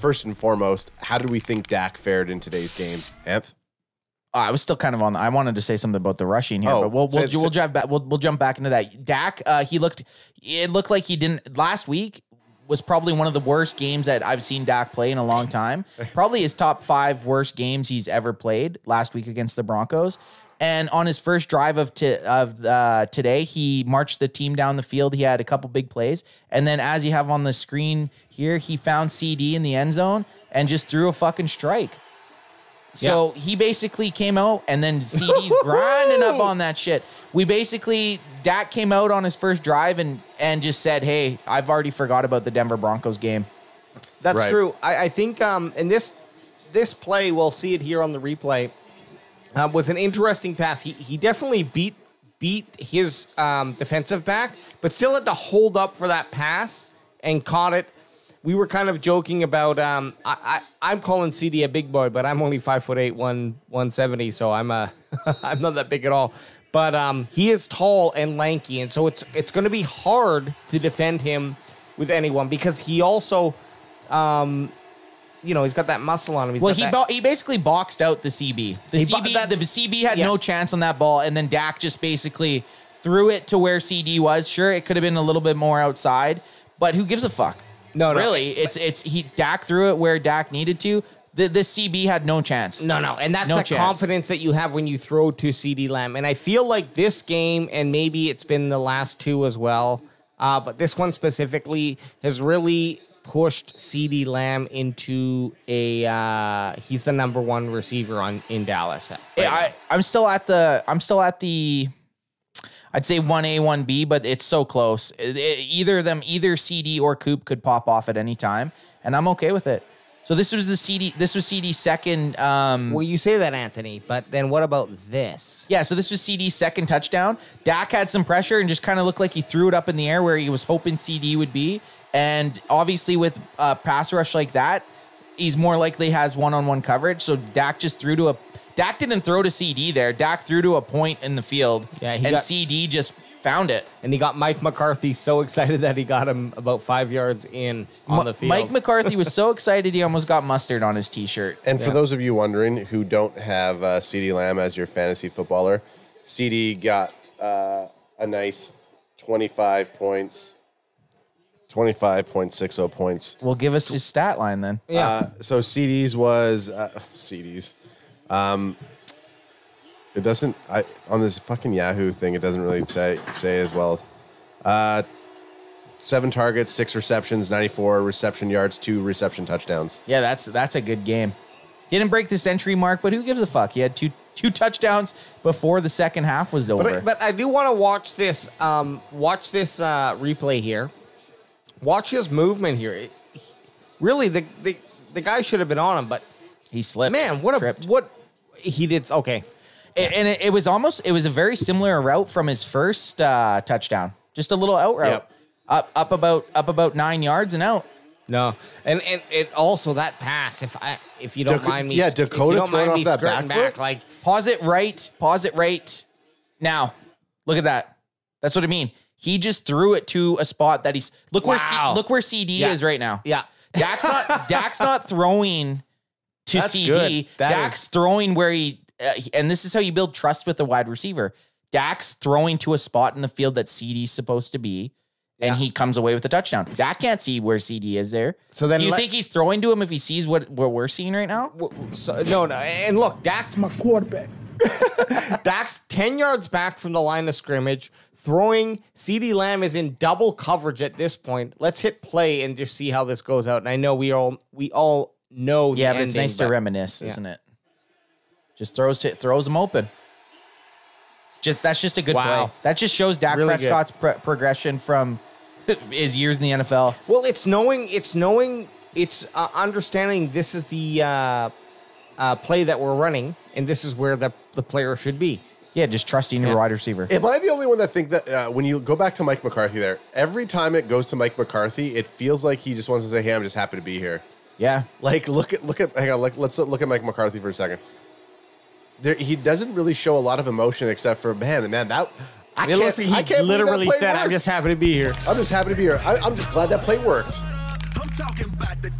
first and foremost, how do we think Dak fared in today's game, Anth? I was still kind of on. I wanted to say something about the rushing here, but we'll jump back into that. Dak, it looked like he didn't last week. Was probably one of the worst games that I've seen Dak play in a long time. Probably his top 5 worst games he's ever played last week against the Broncos. And on his first drive of today, he marched the team down the field. He had a couple big plays. And then as you have on the screen here, he found CD in the end zone and just threw a fucking strike. So he basically came out, and then CD's grinding up on that shit. Dak came out on his first drive and just said, hey, I've already forgot about the Denver Broncos game. That's true. I think in this play, we'll see it here on the replay, was an interesting pass. He definitely beat his defensive back, but still had to hold up for that pass and caught it. We were kind of joking about I'm calling CD a big boy, but I'm only 5'8", 170, so I'm I'm not that big at all. But he is tall and lanky, and so it's going to be hard to defend him with anyone because he also, he's got that muscle on him. He basically boxed out the CB. The CB had no chance on that ball, and then Dak just basically threw it to where CD was. Sure, it could have been a little bit more outside, but who gives a fuck? No, really, Dak threw it where Dak needed to. The CB had no chance. No, and that's the confidence that you have when you throw to CD Lamb. And I feel like this game, and maybe it's been the last 2 as well, but this one specifically has really pushed CD Lamb into he's the number 1 receiver in Dallas. I'm still at the. I'd say 1A, 1B, but it's so close. Either CD or Coop could pop off at any time, and I'm okay with it. So this was CD's second. Well, you say that, Anthony, but then what about this? Yeah, so this was CD's second touchdown. Dak had some pressure and just kind of looked like he threw it up in the air where he was hoping CD would be. And obviously with a pass rush like that, he's more likely has one-on-one coverage. So Dak just threw to Dak didn't throw to CD there. Dak threw to a point in the field, and CD just found it. And he got Mike McCarthy so excited that he got him about 5 yards in on the field. Mike McCarthy was so excited he almost got mustard on his T-shirt. And for those of you wondering who don't have CD Lamb as your fantasy footballer, CD got a nice 25 points. 25.60 points. Well, give us his stat line then. So CD's was CD's. It doesn't. On this fucking Yahoo thing, it doesn't really say as well as 7 targets, 6 receptions, 94 reception yards, 2 reception touchdowns. Yeah, that's a good game. Didn't break the century mark, but who gives a fuck? He had two touchdowns before the second half was over. But I do want to watch this. Replay here. Watch his movement here. Really, the guy should have been on him, but he slipped. Man, what he did? Okay. And it was a very similar route from his first touchdown. Just a little out route. Yep. Up about 9 yards and out. No. And it also that pass, if you don't mind me. Yeah, Dakota throwing off that back like pause it right now. Look at that. That's what I mean. He just threw it to a spot that he's look where CD is right now. Yeah. Dak's not throwing to That's CD. Good. Dak's throwing where he and this is how you build trust with the wide receiver. Dak's throwing to a spot in the field that CD's supposed to be, and he comes away with a touchdown. Dak can't see where CD is there. So then, do you think he's throwing to him if he sees what we're seeing right now? No. And look, Dak's my quarterback. Dak's 10 yards back from the line of scrimmage, throwing. CD Lamb is in double coverage at this point. Let's hit play and just see how this goes out. And I know we all know the ending, but it's nice to reminisce, isn't it? Just throws him open. That's just a good play. That just shows Dak Prescott's progression from his years in the NFL. Well, it's understanding this is the play that we're running, and this is where the player should be. Yeah, just trusting your wide receiver. Am I the only one that think that when you go back to Mike McCarthy there, every time it goes to Mike McCarthy, it feels like he just wants to say, "Hey, I'm just happy to be here." Yeah. Like hang on, let's look at Mike McCarthy for a second. He doesn't really show a lot of emotion except for man. That I can't literally that said, worked. "I'm just happy to be here." I'm just happy to be here. I'm just glad that play worked. I'm talking about the